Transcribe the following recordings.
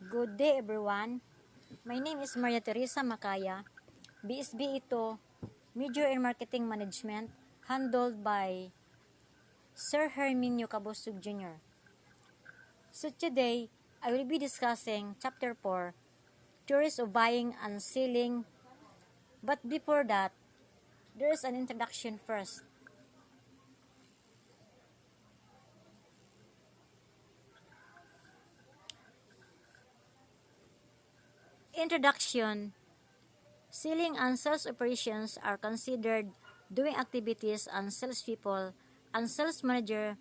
Good day everyone. My name is Maria Teresa Macaya. BSB ito, Major in Marketing Management, handled by Sir Herminio Cabosug Jr. So today, I will be discussing Chapter 4, Theories of Buying and Selling. But before that, there is an introduction first. Introduction. Selling and sales operations are considered doing activities and salespeople and sales manager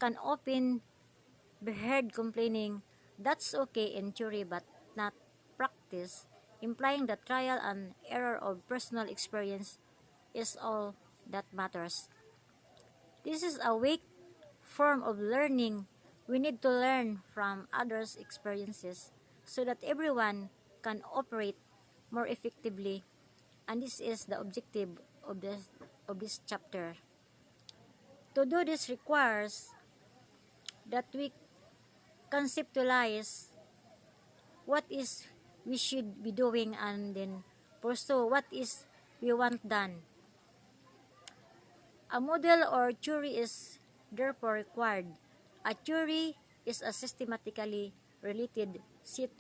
can often be heard complaining, "That's okay in theory but not practice," implying that trial and error of personal experience is all that matters. This is a weak form of learning. We need to learn from others' experiences so that everyone can operate more effectively, and this is the objective of this chapter. To do this requires that we conceptualize what is we should be doing and then pursue what is we want done. A model or theory is therefore required. A theory is a systematically related set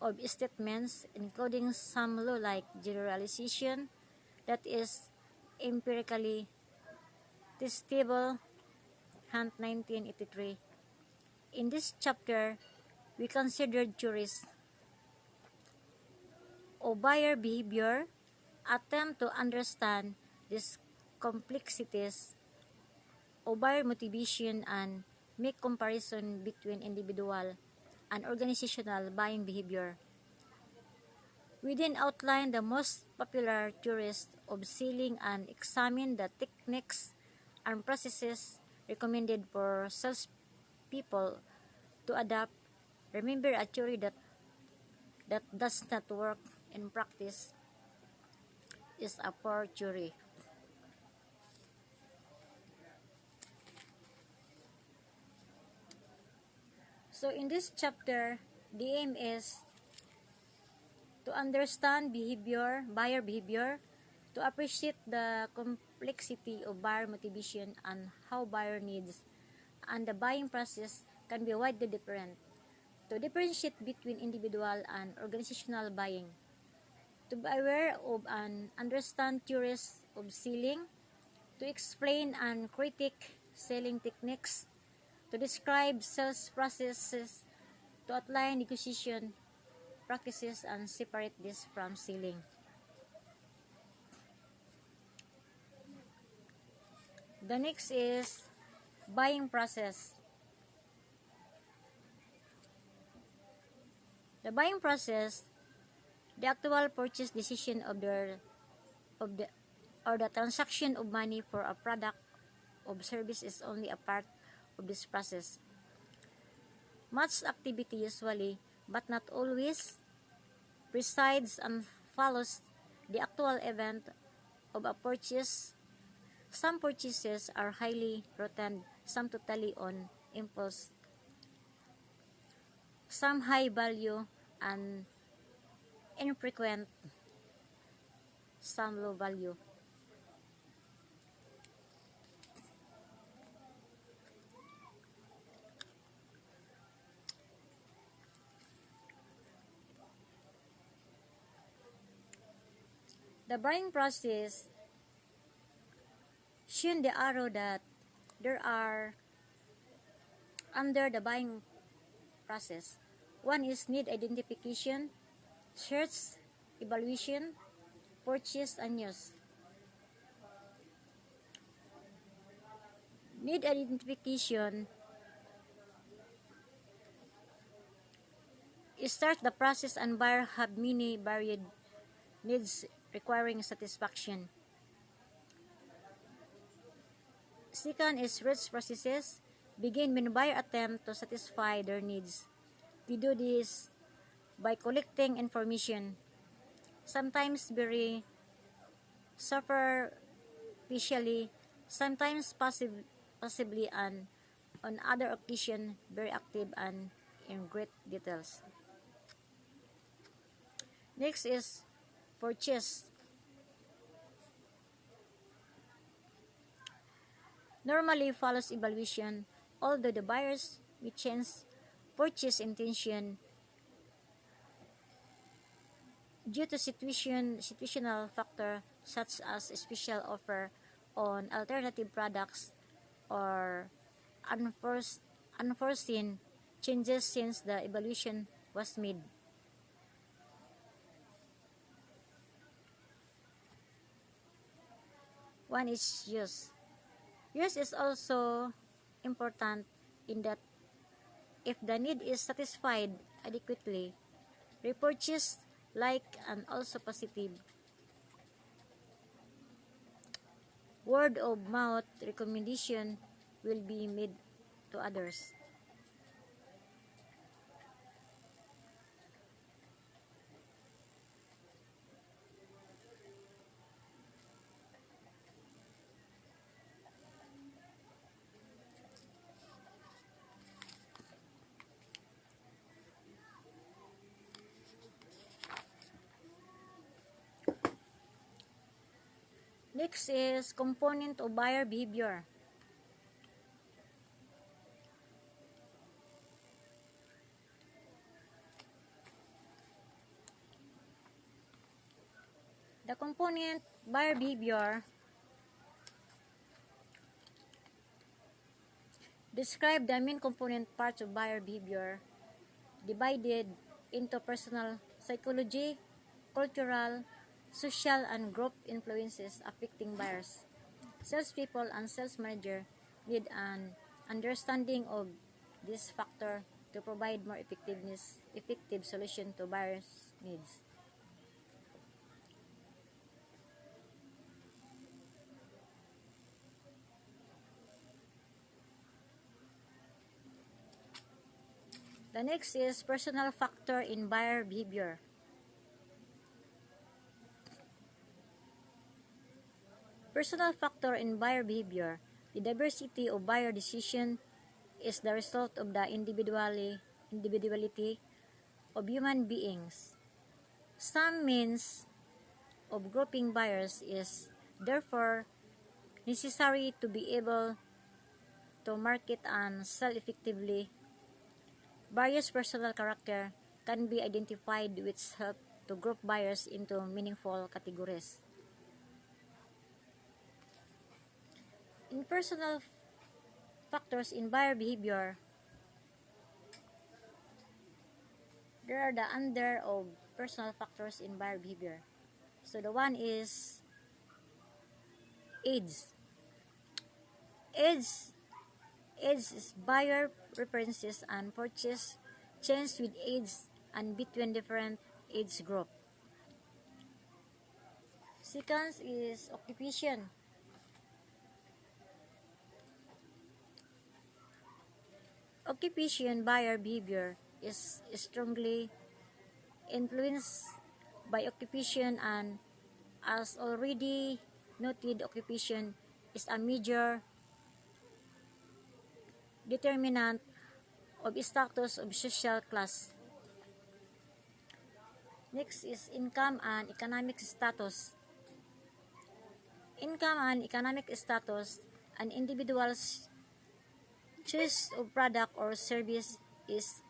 of statements including some law-like generalization that is empirically testable. Hunt 1983. In this chapter, we considered theories of buyer behavior, attempt to understand these complexities of buyer motivation, and make comparison between individual and organizational buying behavior. We then outline the most popular theories of selling and examine the techniques and processes recommended for salespeople to adopt. Remember, a theory that does not work in practice is a poor theory. So in this chapter, the aim is to understand buyer behavior, to appreciate the complexity of buyer motivation and how buyer needs and the buying process can be widely different, to differentiate between individual and organizational buying, to be aware of and understand theories of selling, to explain and critique selling techniques, to describe sales processes, to outline negotiation practices and separate this from selling. The next is buying process. The buying process, the actual purchase decision of the or the transaction of money for a product or service is only a part of this process. Much activity usually, but not always, presides and follows the actual event of a purchase. Some purchases are highly routine, some totally on impulse, some high value and infrequent, some low value. The buying process shown the arrow that there are under the buying process. One is need identification, search, evaluation, purchase, and use. Need identification start the process and buyer have many varied needs requiring satisfaction. Second is search processes. Begin when buyer attempt to satisfy their needs. We do this by collecting information, sometimes very superficially, sometimes possibly, and on other occasions very active and in great details. Next is purchase. Normally follows evaluation, although the buyers may change purchase intention due to situational factor such as a special offer on alternative products or unforeseen changes since the evaluation was made. One is use. Use is also important in that if the need is satisfied adequately, repurchase like and also positive. Word of mouth recommendation will be made to others. Next is component of buyer behavior. The component buyer behavior describe the main component parts of buyer behavior divided into personal psychology, cultural, social, and group influences affecting buyers. Salespeople and sales manager need an understanding of this factor to provide more effective solution to buyers' needs. The next is personal factor in buyer behavior. Personal factor in buyer behavior. The diversity of buyer decision is the result of the individuality of human beings. Some means of grouping buyers is therefore necessary to be able to market and sell effectively. Various personal character can be identified which help to group buyers into meaningful categories. In personal factors in buyer behavior, there are the under of personal factors in buyer behavior. So the one is age. Age is buyer preferences and purchase change with age and between different age group. Second is occupation. Occupation buyer behavior is strongly influenced by occupation, and as already noted, occupation is a major determinant of status of social class. Next is income and economic status. Income and economic status, an individual's choice of product or service is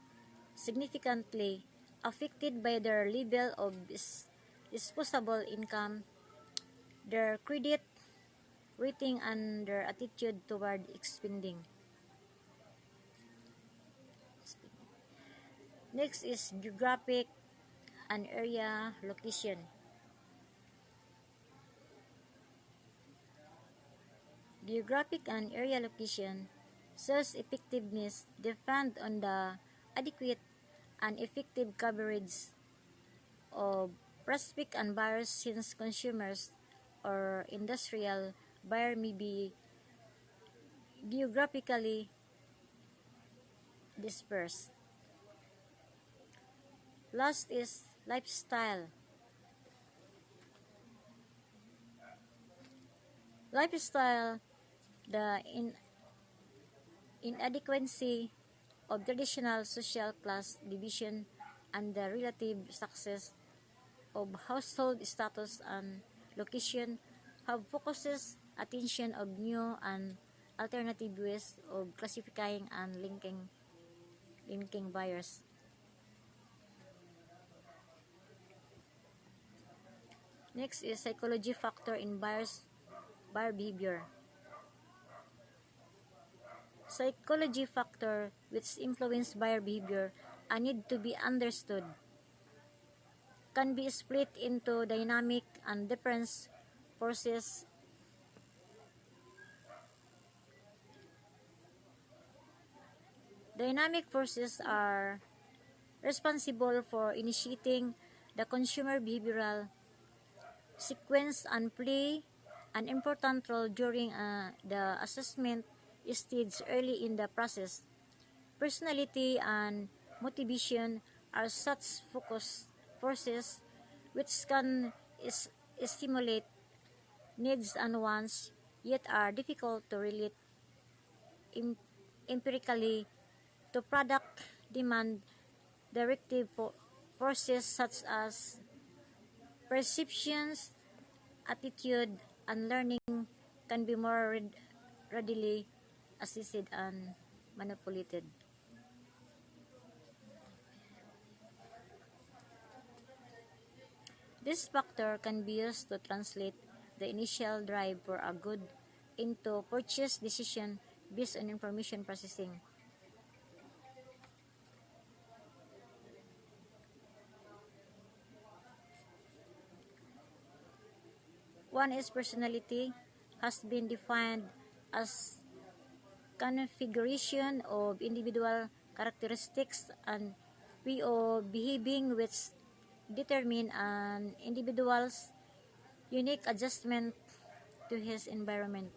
significantly affected by their level of disposable income, their credit rating, and their attitude toward spending. Next is geographic and area location. Geographic and area location sales effectiveness depend on the adequate and effective coverage of prospect and buyers, since consumers or industrial buyer may be geographically dispersed. Last is lifestyle. Lifestyle, the inadequacy of traditional social class division and the relative success of household status and location have focuses attention of new and alternative ways of classifying and linking buyers. Next is psychology factor in buyer behavior. Psychology factor which influence buyer behavior and need to be understood can be split into dynamic and different forces. Dynamic forces are responsible for initiating the consumer behavioral sequence and play an important role during the assessment stage early in the process. Personality and motivation are such focus forces which can stimulate needs and wants, yet are difficult to relate empirically to product demand. Directive forces such as perceptions, attitude, and learning can be more readily assisted and manipulated. This factor can be used to translate the initial drive for a good into purchase decision based on information processing. One is personality has been defined as configuration of individual characteristics and way of behaving which determine an individual's unique adjustment to his environment.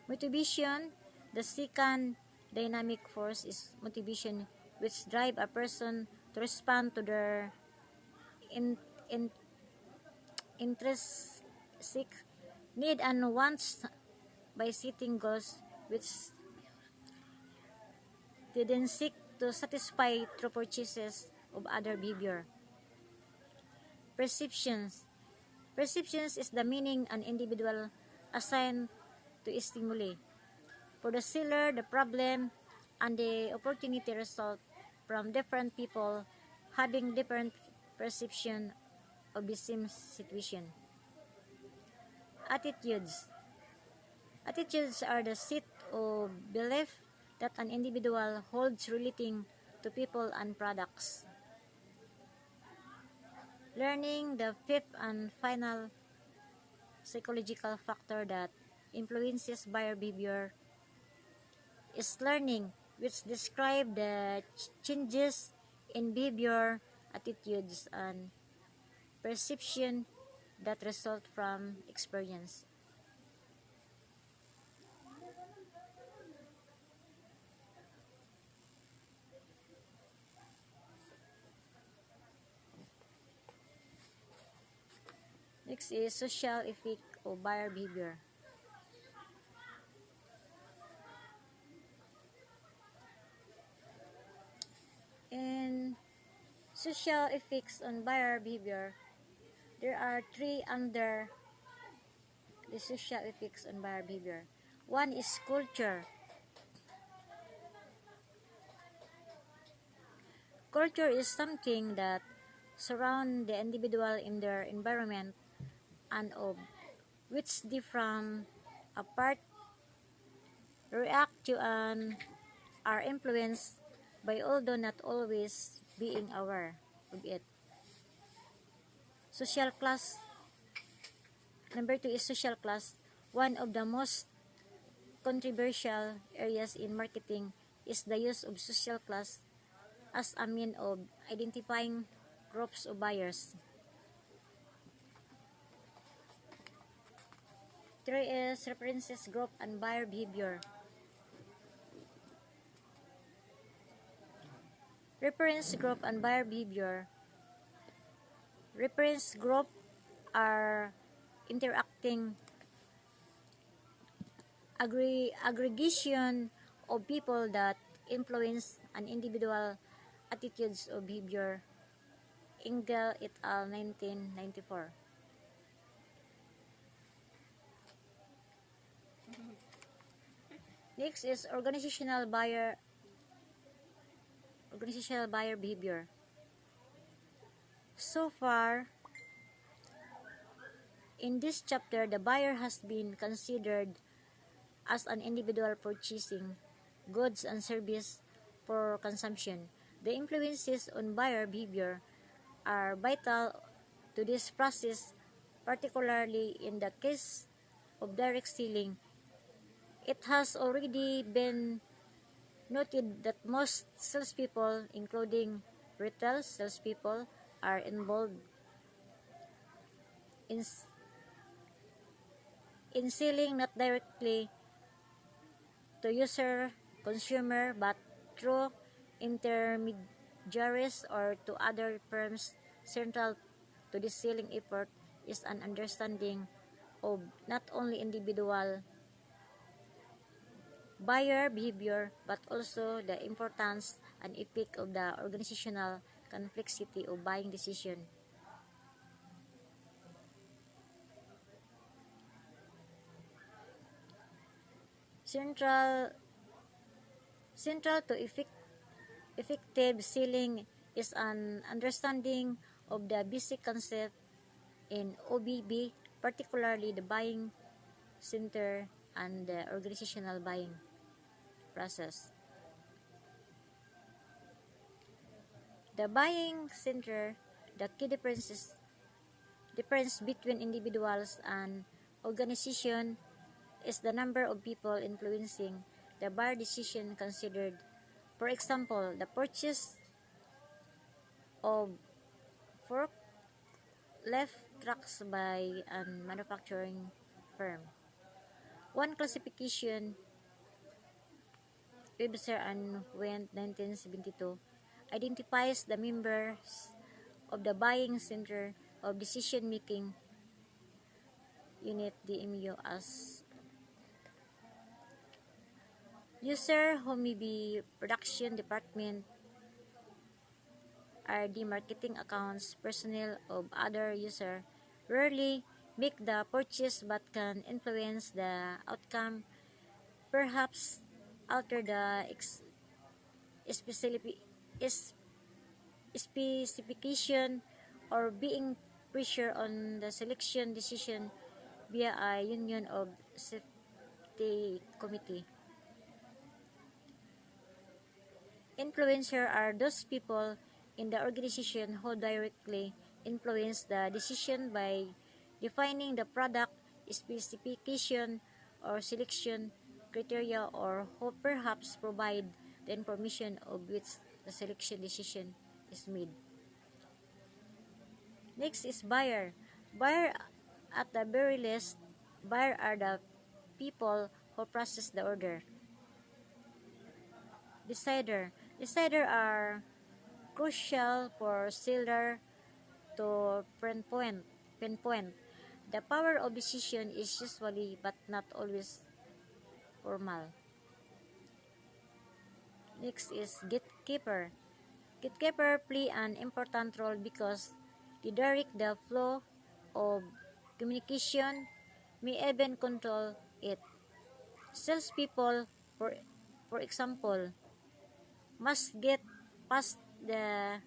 Motivation, the second dynamic force is motivation which drive a person to respond to their in, in, intrinsic need and wants by setting goals which they then seek to satisfy through purchases of other behavior. Perceptions. Perceptions is the meaning an individual assign to a stimuli. For the seller, the problem and the opportunity result from different people having different perception of the same situation. Attitudes. Attitudes are the set of belief that an individual holds relating to people and products. Learning, the fifth and final psychological factor that influences buyer behavior, is learning, which describe the changes in behavior, attitudes, and perception that result from experience. Next is social effect of buyer behavior. In social effects on buyer behavior, there are three under the social effects on buyer behavior. One is culture. Culture is something that surround the individual in their environment and of which they from a part react to and are influenced by, although not always being aware of it. Social class. Number two is social class. One of the most controversial areas in marketing is the use of social class as a mean of identifying groups of buyers. Three is references group and buyer behavior. Reference group and buyer behavior. Reference group are interacting aggregation of people that influence an individual attitudes or behavior Engel et al. 1994. Next is organizational buyer behavior. So far, in this chapter, the buyer has been considered as an individual purchasing goods and service for consumption. The influences on buyer behavior are vital to this process, particularly in the case of direct selling. It has already been noted that most salespeople, including retail salespeople, are involved in, in selling not directly to user consumer but through intermediaries or to other firms. Central to this selling effort is an understanding of not only individual buyer behavior but also the importance and effect of the organizational complexity of buying decision. Central to effective selling is an understanding of the basic concept in OBB, particularly the buying center and the organizational buying process. The buying center, the key difference between individuals and organization is the number of people influencing the buyer decision considered. For example, the purchase of forklift trucks by a manufacturing firm. One classification, Webster and Wendt 1972, identifies the members of the buying center of decision-making unit DMU as user who may be production department, are the marketing accounts personnel of other user, rarely make the purchase but can influence the outcome, perhaps alter the specification or being pressure on the selection decision via a union of safety committee. Influencer are those people in the organization who directly influence the decision by defining the product specification or selection criteria, or who perhaps provide the information of which the selection decision is made. Next is buyer. Buyer, at the very least, buyer are the people who process the order. Decider are crucial for seller to pinpoint. The power of decision is usually but not always formal. Next is gatekeeper. Gatekeeper play an important role because they direct the flow of communication, may even control it. Salespeople, for example, must get past the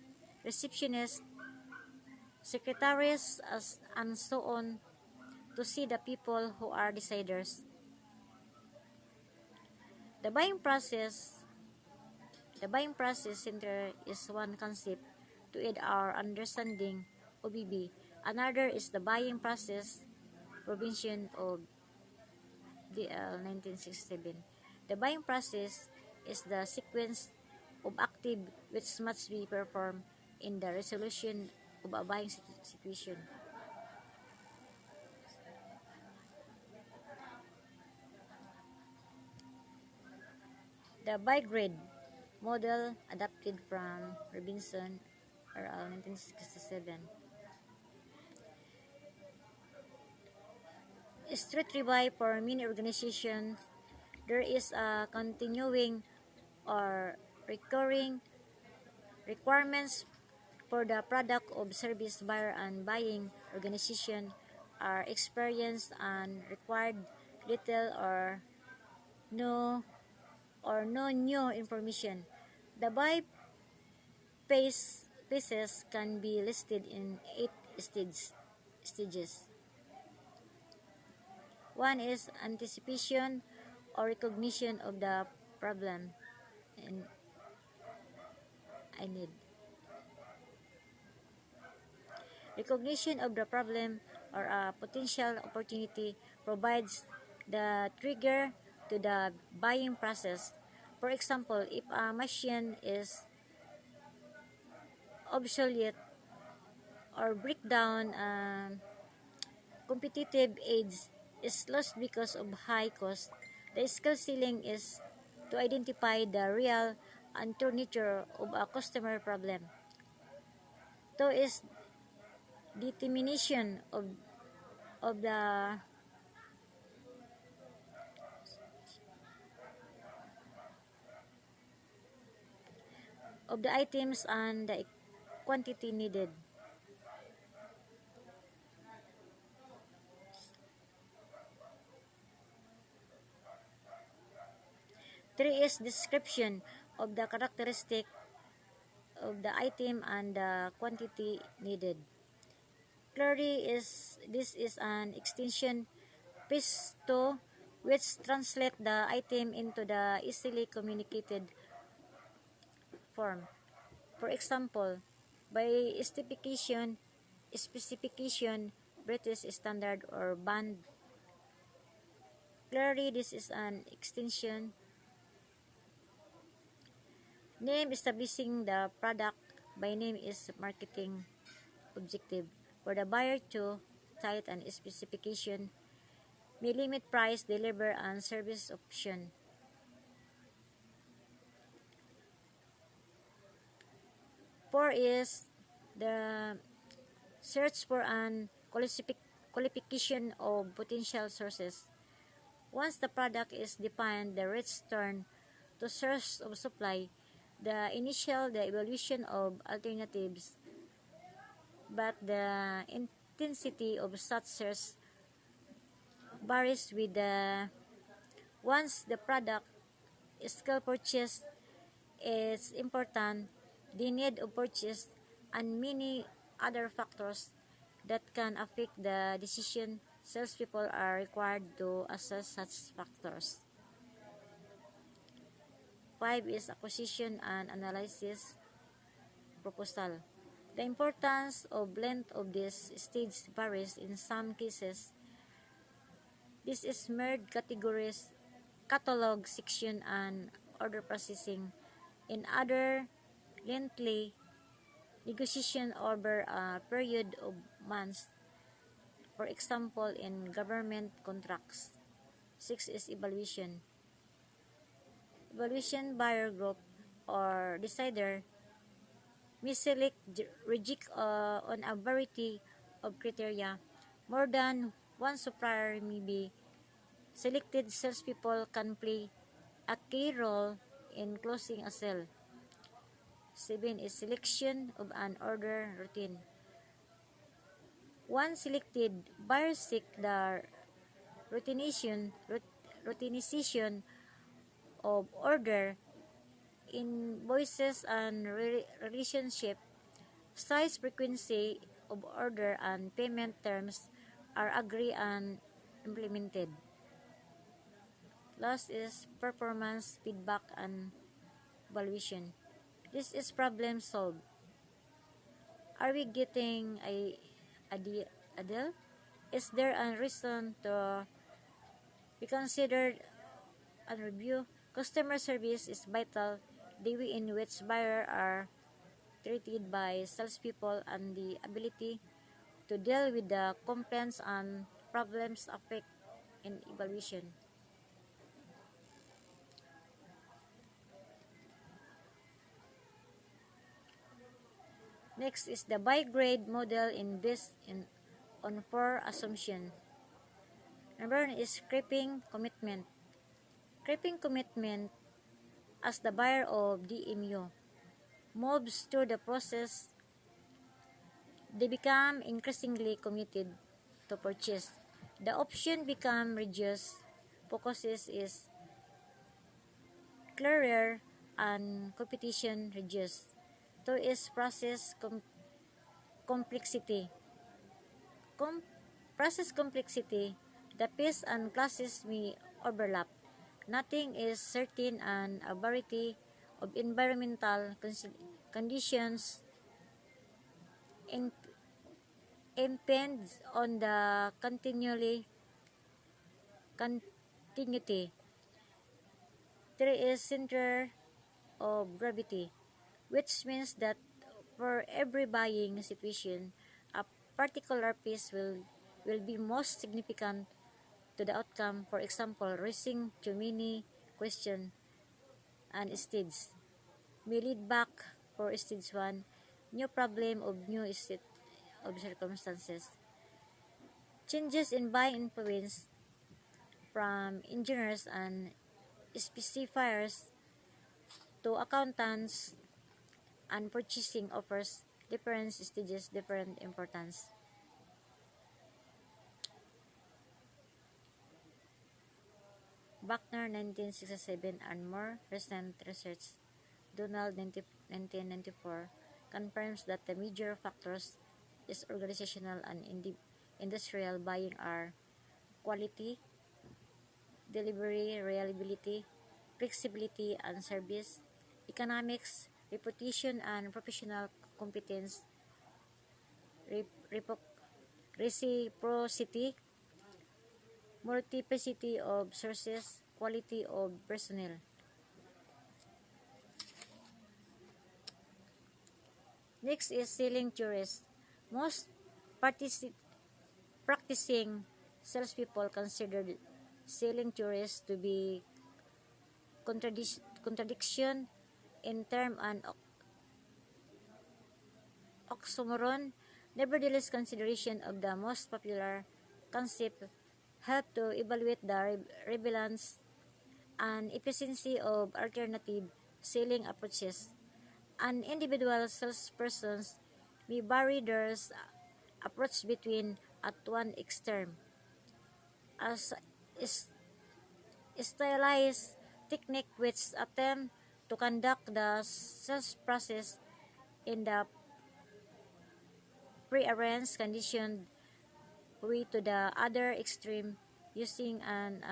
receptionist, secretaries, and so on to see the people who are deciders. The buying process center is one concept to aid our understanding OBB. Another is the buying process provision of DL 1967. The buying process is the sequence of active which must be performed in the resolution of a buying situation. The buy grid model adapted from Robinson et al. 1967. Street rebuy for many organizations, there is a continuing or recurring requirements for the product of service buyer and buying organization are experienced and required little or no new information. The buy phases can be listed in 8 stages. One is anticipation or recognition of the problem and I need. Recognition of the problem or a potential opportunity provides the trigger to the buying process. For example, if a machine is obsolete or breakdown, competitive edge is lost because of high cost, the skill ceiling is to identify the real and true nature of a customer problem. Two is determination of the items and the quantity needed. Three is description of the characteristic of the item and the quantity needed. Clearly this is an extension piece to which translate the item into the easily communicated form. For example, by specification, British standard or band. Clearly this is an extension. Name establishing the product by name is marketing objective. For the buyer to cite and specification may limit price, deliver, and service option. Four is the search for an qualification of potential sources. Once the product is defined, the rates turn to source of supply, the evaluation of alternatives, but the intensity of such search varies with the once the product skill purchase is important, the need of purchase, and many other factors that can affect the decision. Salespeople are required to assess such factors. 5 is acquisition and analysis proposal. The importance of length of this stage varies. In some cases, this is merged categories, catalog section, and order processing. In other, lengthy negotiation over a period of months, for example, in government contracts. 6 is evaluation. Evaluation buyer group or decider may select reject on a variety of criteria. More than one supplier may be selected. Salespeople can play a key role in closing a sale. 7 is selection of an order routine. Once selected, buyers seek the routinization of order, invoices and relationship, size, frequency of order, and payment terms are agreed and implemented. Last is performance feedback and evaluation. This is problem solved. Are we getting a deal? Is there a reason to be considered and review? Customer service is vital. The way in which buyers are treated by salespeople and the ability to deal with the complaints and problems affect in evaluation. Next is the buy grade model on 4 assumptions. Number 1 is creeping commitment. Creeping commitment as the buyer of DMU moves through the process they become increasingly committed to purchase. The option become reduced, focuses is clearer, and competition reduced. Two is process complexity. Process complexity, the piece and classes may overlap. Nothing is certain and a variety of environmental conditions impinge on the continuity. There is center of gravity, which means that for every buying situation, a particular piece will be most significant to the outcome. For example, raising too many questions and stages may lead back for stage 1, new problem of new state of circumstances. Changes in buying influence from engineers and specifiers to accountants and purchasing offers different stages, different importance. Buckner 1967 and more recent research, Donald 1994, confirms that the major factors is organizational and industrial buying are quality, delivery, reliability, flexibility and service, economics, reputation and professional competence, reciprocity, multiplicity of sources, quality of personnel. Next is selling theories. Most practicing salespeople consider selling theories to be contradiction in term and oxymoron. Nevertheless, consideration of the most popular concept help to evaluate the relevance and efficiency of alternative selling approaches. An individual salespersons may vary their approach between at one extreme as stylized technique which attempt to conduct the sales process in the prearranged conditioned way to the other extreme using an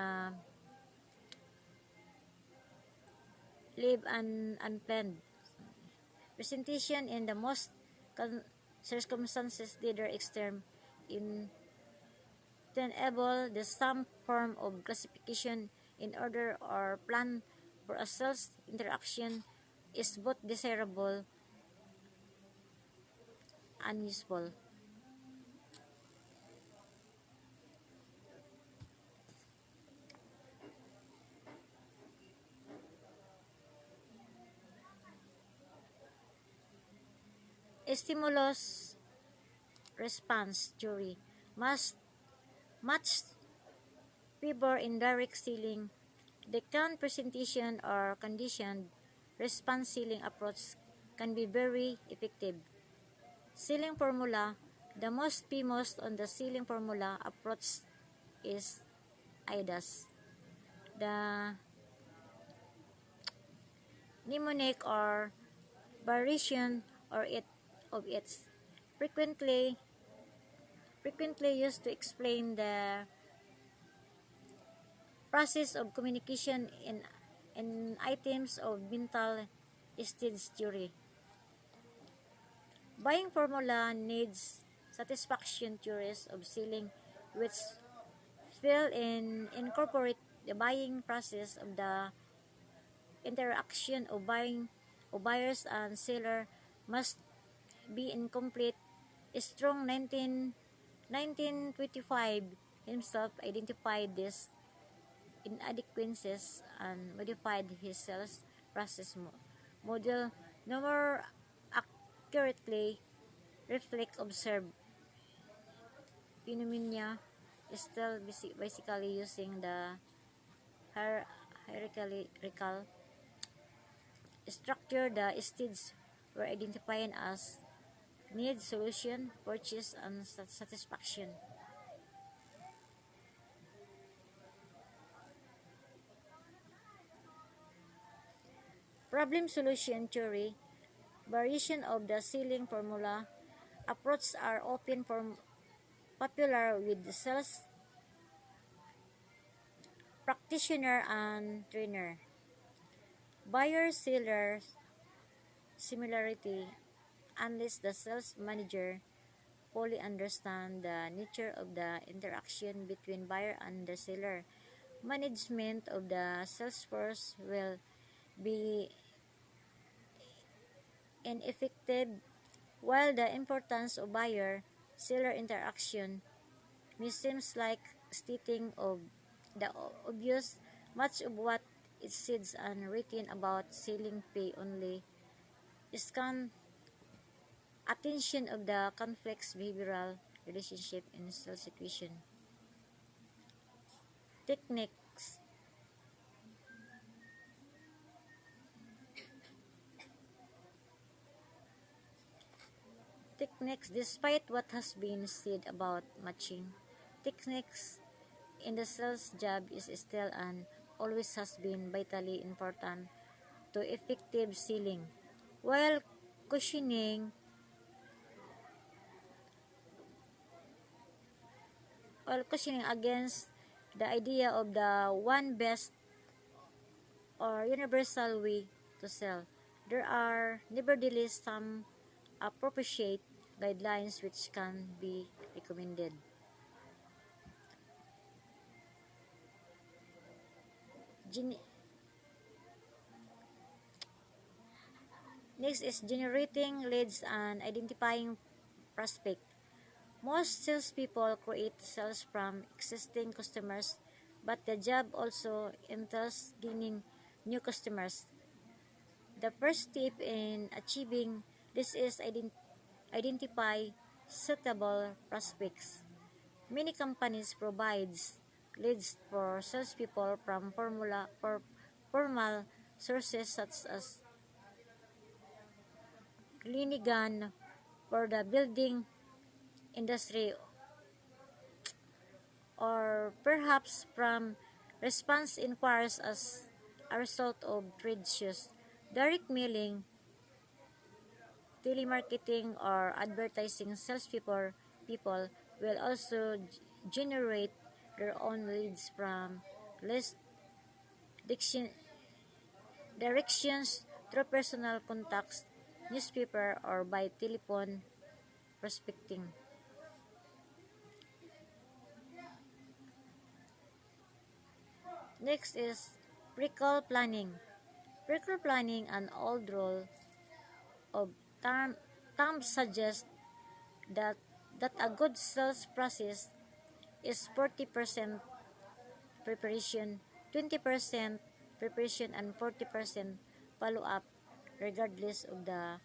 live and unplanned presentation in the most circumstances the other extreme in enable the some form of classification in order or plan for a sales interaction is both desirable and useful. Stimulus response theory must much favor indirect selling. The current presentation or conditioned response selling approach can be very effective. Selling formula, the most famous on the selling formula approach is IDAS. The mnemonic or variation or it of its frequently used to explain the process of communication in items of mental stage theory. Buying formula needs satisfaction theories of selling which fail in incorporate the buying process of the interaction of buyers and seller must be incomplete. Strong 1925 himself identified these inadequacies and modified his sales process model no more accurately reflect observed phenomena, still basically using the hierarchical structure. The stages were identified as need, solution, purchase, and satisfaction. Problem solution theory, variation of the ceiling formula, approaches are often popular with sales practitioner and trainer. Buyer-seller similarity, unless the sales manager fully understand the nature of the interaction between buyer and the seller. Management of the sales force will be ineffective, while the importance of buyer-seller interaction may seem like stating of the obvious. Much of what is said and written about selling pay only scan attention of the complex behavioral relationship in sales situation. Techniques. Techniques, despite what has been said about matching, techniques in the sales job is still and always has been vitally important to effective selling. While cushioning, against the idea of the one best or universal way to sell, there are nevertheless some appropriate guidelines which can be recommended. Gen- Next is generating leads and identifying prospect. Most salespeople create sales from existing customers, but the job also entails gaining new customers. The first step in achieving this is identify suitable prospects. Many companies provides leads for salespeople from formal sources such as Linigan for the building industry, or perhaps from response inquiries as a result of trade shows. Direct mailing, telemarketing, or advertising salespeople will also generate their own leads from list diction, directions through personal contacts, newspaper, or by telephone prospecting. Next is pre-call planning. Pre-call planning, an old rule of thumb, suggests that a good sales process is 40% preparation, 20% preparation, and 40% follow-up, regardless of the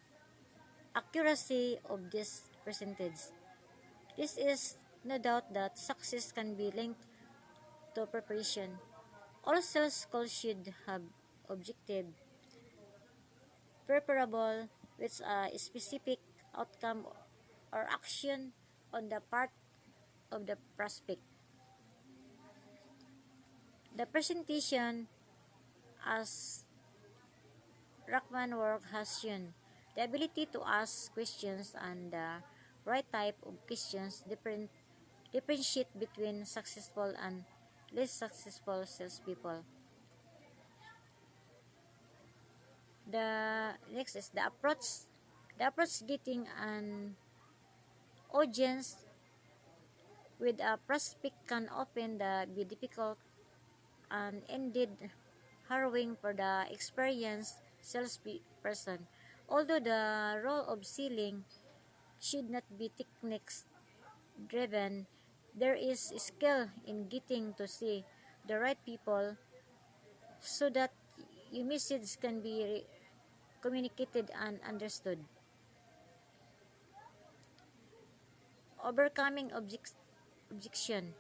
accuracy of this percentage. This is no doubt that success can be linked to preparation. All sales calls should have objective, preparable, with a specific outcome or action on the part of the prospect. The presentation, as Rachman work has shown, the ability to ask questions and the right type of questions differentiate between successful and less successful salespeople. The next is the approach. The approach getting an audience with a prospect can often be difficult and indeed harrowing for the experienced salesperson. Although the role of selling should not be techniques driven, there is skill in getting to see the right people so that your message can be communicated and understood. Overcoming objection.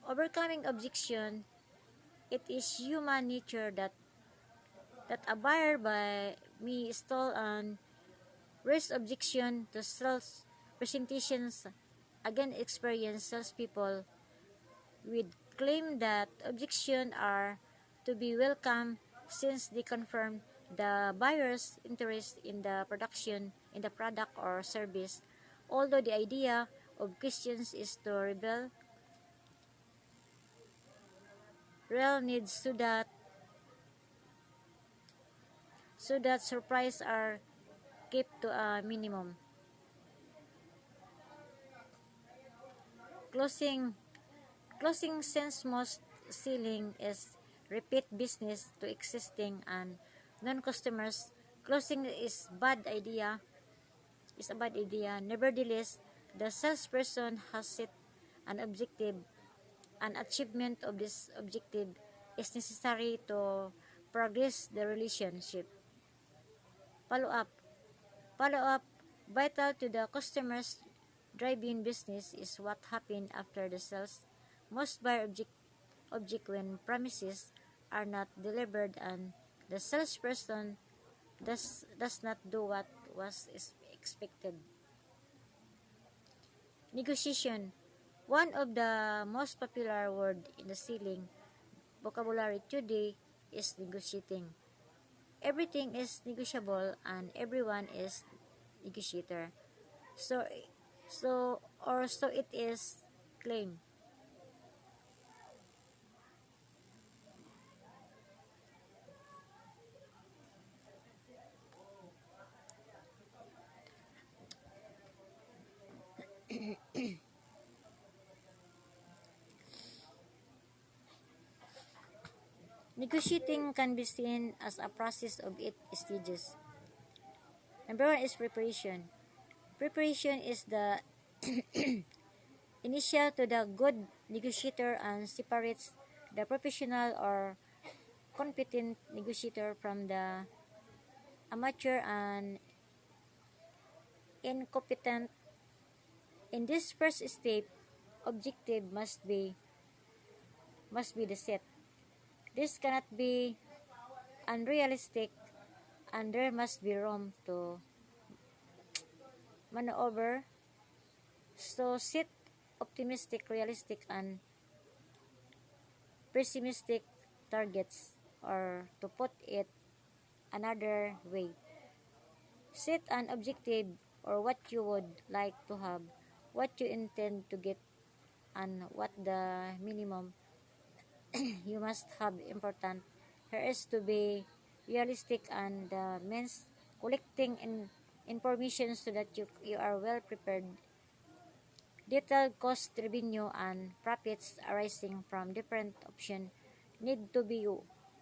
Overcoming objection, it is human nature that a buyer by me stall and Raise objection to sales presentations. Again, experienced salespeople with claim that objections are to be welcome since they confirm the buyer's interest in the product or service. Although the idea of questions is to real needs so that surprise are kept to a minimum. Closing Closing sense most selling is repeat business to existing and non-customers. Closing is a bad idea. Nevertheless, the salesperson has set an objective. An achievement of this objective is necessary to progress the relationship. Follow up. Follow up, vital to the customer's drive-in business, is what happened after the sales. Most buyer object when promises are not delivered and the salesperson does not do what was expected. Negotiation. One of the most popular word in the selling vocabulary today is negotiating. Everything is negotiable and everyone is negotiator. So so it is claimed. Negotiating can be seen as a process of 8 stages. Number one is preparation. Preparation is the initial to the good negotiator and separates the professional or competent negotiator from the amateur and incompetent. In this first step, objective must be the set. This cannot be unrealistic and there must be room to maneuver. So set optimistic, realistic, and pessimistic targets, or to put it another way, set an objective or what you would like to have, what you intend to get, and what the minimum you must have. Important here is to be realistic and means collecting information so that you are well prepared. Detailed cost, revenue, and profits arising from different options need to be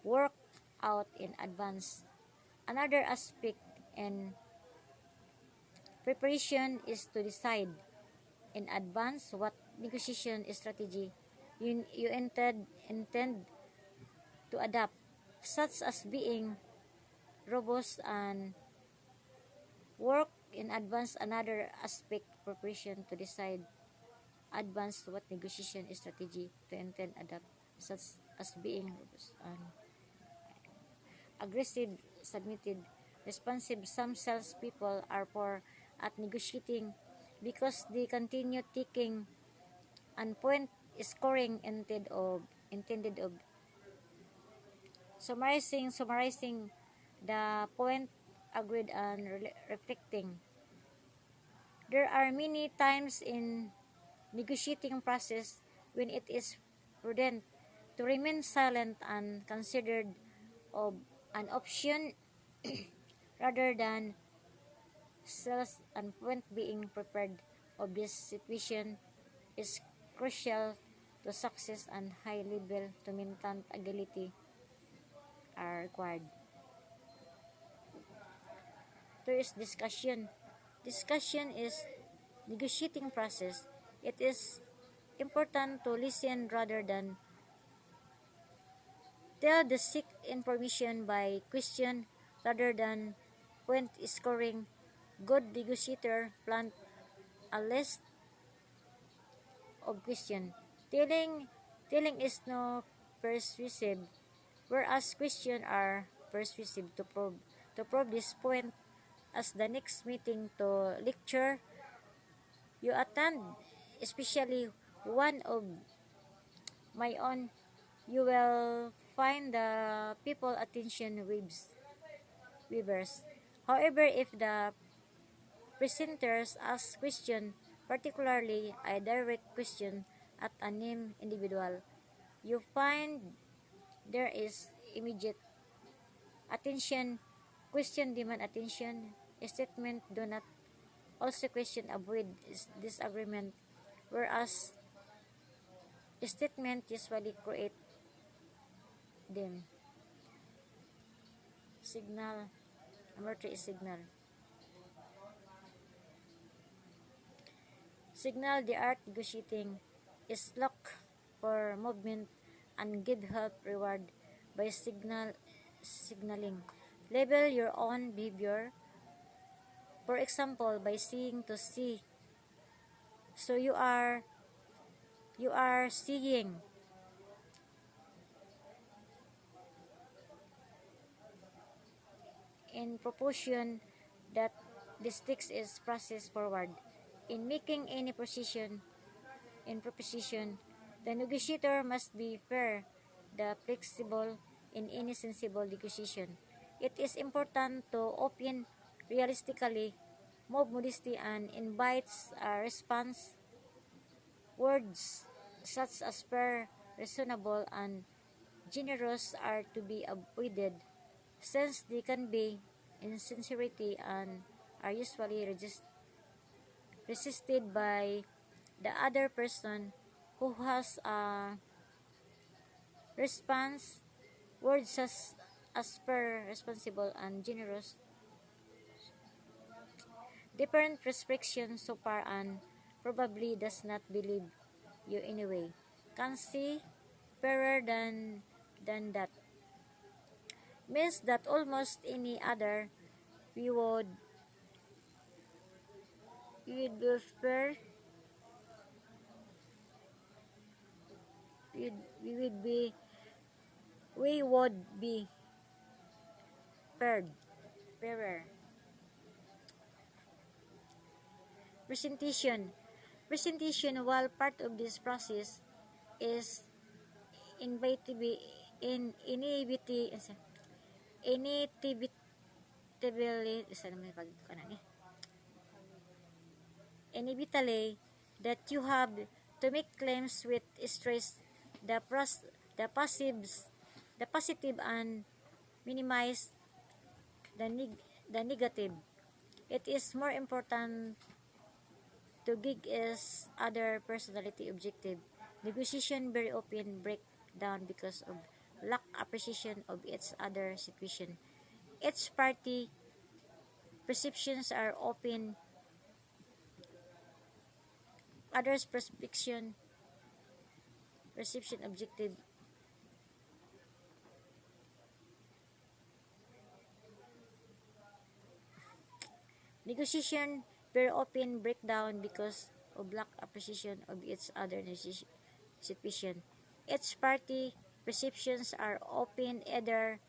worked out in advance. Another aspect in preparation is to decide in advance what negotiation strategy you intend to adopt, such as being robust and work in advance. Another aspect preparation to decide advance what negotiation strategy to intend adopt, such as being robust and aggressive, submitted, responsive. Some salespeople are poor at negotiating because they continue taking and point scoring intended of summarizing the point agreed and reflecting. There are many times in negotiating process when it is prudent to remain silent and considered of an option rather than sales, and point being prepared of this situation is crucial to success, and high level to maintain agility are required. There is discussion. Discussion is negotiating process. It is important to listen rather than tell the seek information by question rather than point scoring. Good negotiator plant a list of question. Telling telling is no persuasive, whereas question are persuasive to prove this point. as the next meeting to lecture you attend, especially one of my own, you will find the people attention weavers. However, if the presenters ask question, particularly a direct question at a named individual, you find there is immediate attention. Question demand attention. Statement do not also question avoid disagreement, whereas statement usually create them. Signal. Number 3 is signal. Signal the art negotiating is look for movement and give help reward by signaling. Label your own behavior. For example, by seeing to see. So you are seeing in proportion that the sticks is processed forward. In making any proposition, the negotiator must be fair, the flexible in any sensible negotiation. It is important to open realistically, move modesty and invites a response. Words such as fair, reasonable, and generous are to be avoided since they convey insincerity and are usually resisted by the other person who has a response. Words such as fair, responsible, and generous different restrictions so far and probably does not believe you anyway. Can see fairer than that means that almost any other we would be fair we, we would be we would be paired fairer. Presentation, while part of this process, is inevitable in inevitably inevitably that you have to make claims with stress the the passives the positive and minimize the negative. It is more important to gig is other personality objective. Negotiation very often break down because of lack appreciation of its other situation. Each party perceptions are open, others perception objective. Negotiation very often break down because of lack appreciation of its other situation. Each party perceptions are often either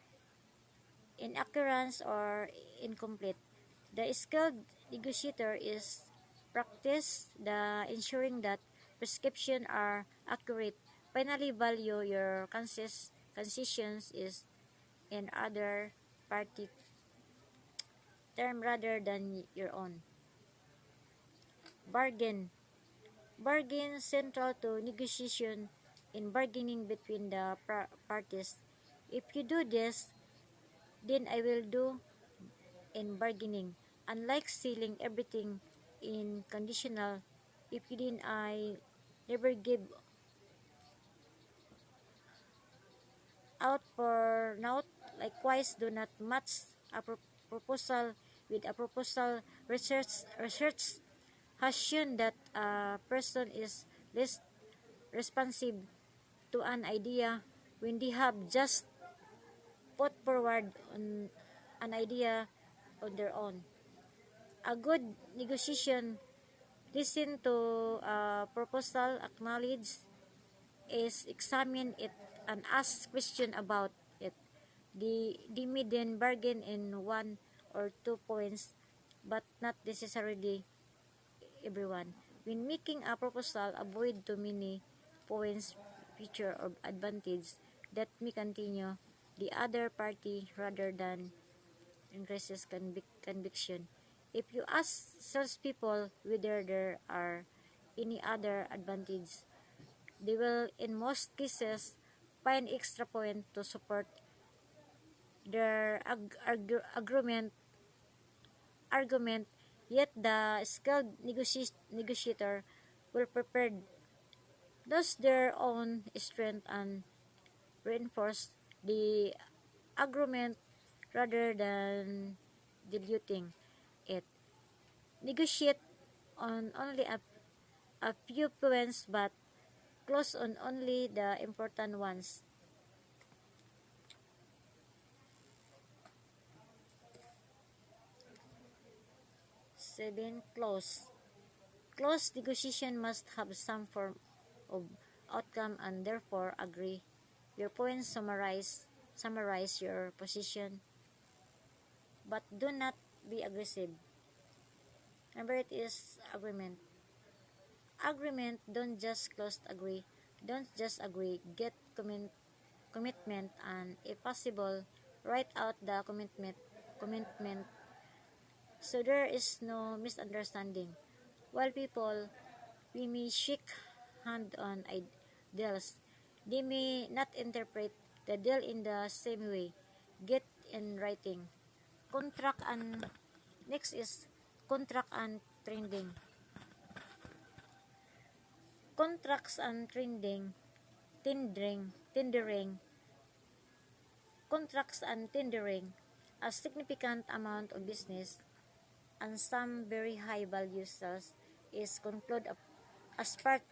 inaccurate or incomplete. The skilled negotiator is practice the ensuring that prescriptions are accurate. Finally, value your concessions is in other party term rather than your own. Bargain. Bargain central to negotiation in bargaining between the parties. If you do this, then I will do in bargaining. Unlike selling everything in conditional, if you didn't, I never give out for naught. Likewise, do not match a proposal with a proposal. Research has shown that a person is less responsive to an idea when they have just put forward an idea on their own. A good negotiation listen to a proposal, acknowledge is examine it and ask question about it. The median bargain in 1 or 2 points but not necessarily everyone. When making a proposal, avoid too many points, feature, or advantage that may continue the other party rather than increases conviction. If you ask salespeople whether there are any other advantage, they will in most cases find extra point to support their argument, yet the skilled negotiator will prepare thus their own strength and reinforce the argument rather than diluting it. Negotiate on only a few points but close on only the important ones. 7. Close negotiation must have some form of outcome and therefore agree your points, summarize your position, but do not be aggressive. Number 8 is agreement. Don't just agree, get commitment, and if possible, write out the commitment so there is no misunderstanding. While people we may shake hand on deals, they may not interpret the deal in the same way. Get in writing. Contract and Next is contract and trending. Contracts and tendering. Contracts and tendering a significant amount of business and some very high value sales is concluded as part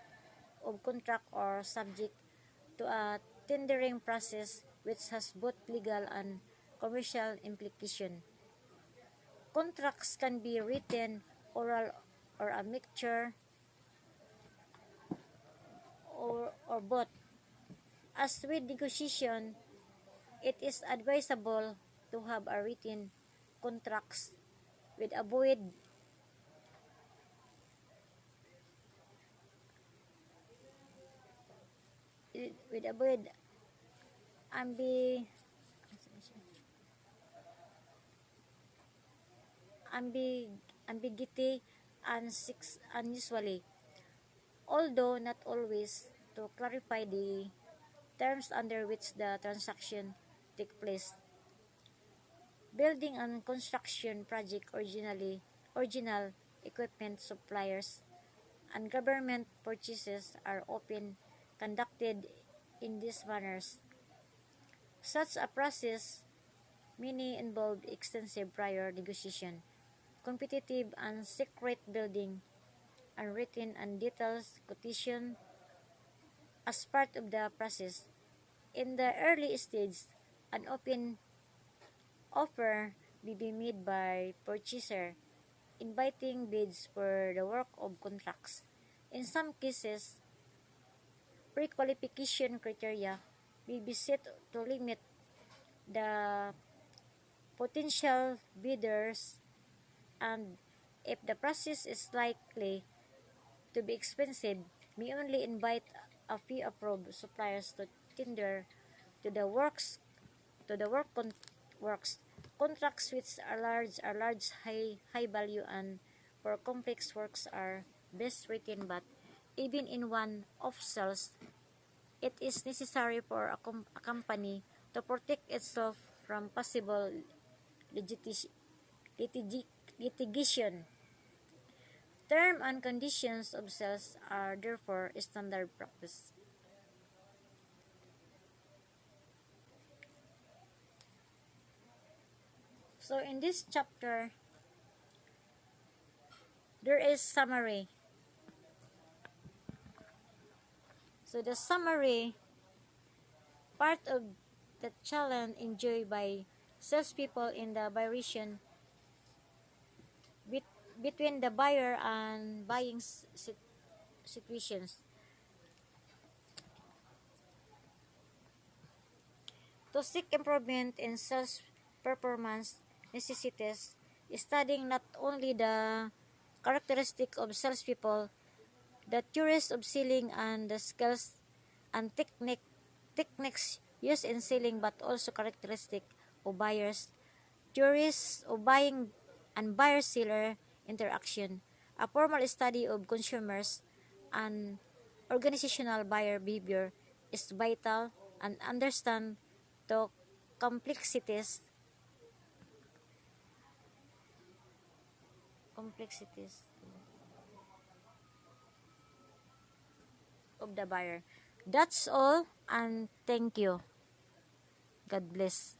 of contract or subject to a tendering process which has both legal and commercial implication. Contracts can be written, oral, or a mixture or both. As with negotiation, it is advisable to have a written contracts with avoid ambi, ambiguity and unusually, although not always, to clarify the terms under which the transaction take place. Building and construction project original equipment suppliers and government purchases are often conducted in these manners. Such a process many involved extensive prior negotiation, competitive and secret building, and written and detailed quotation as part of the process. In the early stage, an open offer may be made by purchaser, inviting bids for the work of contracts. In some cases, pre-qualification criteria may be set to limit the potential bidders, and if the process is likely to be expensive, may only invite a few approved suppliers to tender to the works. Contracts which are large, high value, and for complex works are best written, but even in one-off sales, it is necessary for a company to protect itself from possible litigation. Terms and conditions of sales are therefore standard practice. So in this chapter, there is summary. So the summary, part of the challenge enjoyed by salespeople in the variation between the buyer and buying situations. To seek improvement in sales performance necessitates studying not only the characteristic of salespeople, the theories of selling and the skills and techniques used in selling, but also characteristic of buyers, theories of buying and buyer-seller interaction. A formal study of consumers and organizational buyer behavior is vital and understand the complexities complexities of the buyer. That's all, and thank you. God bless.